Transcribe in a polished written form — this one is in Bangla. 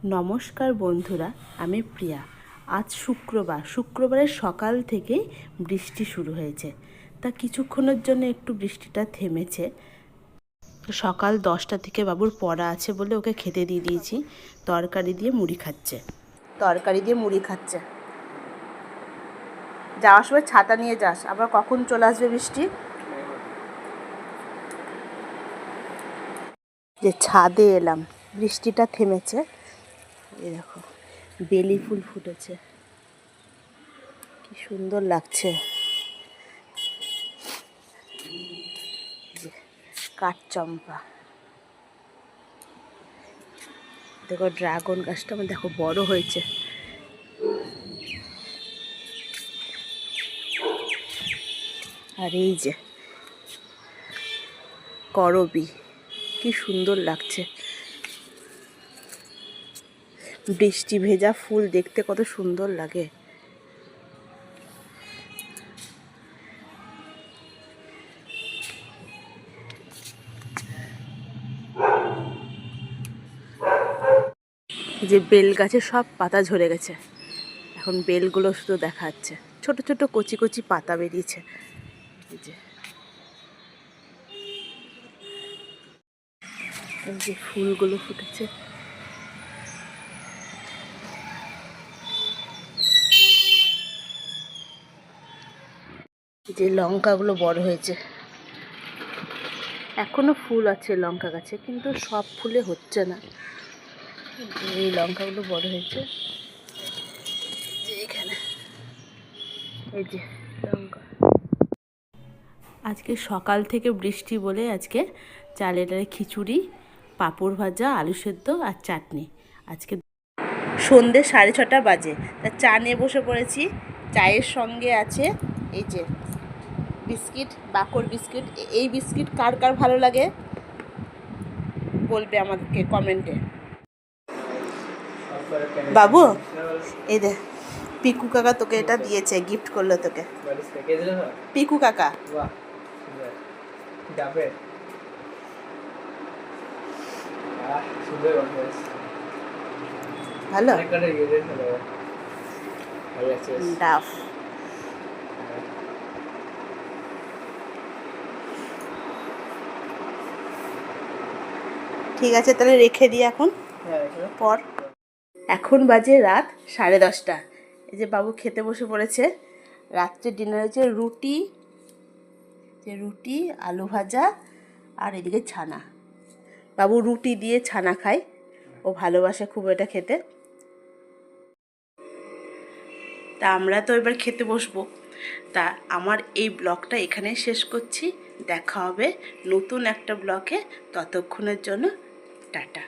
নমস্কার বন্ধুরা, আমি প্রিয়া। আজ শুক্রবারের সকাল থেকে বৃষ্টি শুরু হয়েছে। তা কিছুক্ষণের জন্য একটু বৃষ্টিটা থেমেছে। সকাল 10টা থেকে বাবুর পড়া আছে বলে ওকে খেতে দিয়ে দিয়েছি। তরকারি দিয়ে মুড়ি খাচ্ছে। যাওয়ার সময় ছাতা নিয়ে যাস, আবার কখন চলে আসবে বৃষ্টি। যে ছাদে এলাম, বৃষ্টিটা থেমেছে। এই দেখো বেলি ফুল ফুটেছে, কি সুন্দর লাগছে। কাঠচম্পা, দেখো ড্রাগন গাছটা আমার দেখো বড় হয়েছে। আর এই যে করবী, কি সুন্দর লাগছে। বৃষ্টি ভেজা ফুল দেখতে কত সুন্দর লাগে। যে বেল গাছে সব পাতা ঝরে গেছে, এখন বেলগুলো শুধু দেখা যাচ্ছে, ছোট ছোট কচি কচি পাতা বেরিয়েছে। এই যে ফুলগুলো ফুটেছে। যে লঙ্কাগুলো বড় হয়েছে, এখনো ফুল আছে লঙ্কা গাছে, কিন্তু সব ফুলে হচ্ছে না। এই লঙ্কাগুলো বড় হয়েছে এখানে, এই যে লঙ্কা। আজকে সকাল থেকে বৃষ্টি বলে আজকে চালের খিচুড়ি, পাঁপড় ভাজা, আলু সেদ্ধ আর চাটনি। আজকে সন্ধ্যে 6:30 বাজে, তা চা নিয়ে বসে পড়েছি। চায়ের সঙ্গে আছে এই যে বিস্কিট, বাকর বিস্কিট। এই বিস্কিট কার কার ভালো লাগে বলবে আমাদেরকে কমেন্টে। বাবু, এই দে পিকু কাকা তোকে এটা দিয়েছে, গিফট করলো তোকে। পিকু কাকা ভালো ডাফ। ঠিক আছে, তাহলে রেখে দিই এখন পর। এখন বাজে রাত 10:30। এই যে বাবু খেতে বসে পড়েছে। রাত্রে ডিনার হয়েছে রুটি, আলু ভাজা আর এদিকে ছানা। বাবু রুটি দিয়ে ছানা খায়, ও ভালোবাসে খুব এটা খেতে। তা আমরা তো এবার খেতে বসবো। তা আমার এই ব্লগটা এখানেই শেষ করছি। দেখা হবে নতুন একটা ব্লগে, ততক্ষণের জন্য টাটা।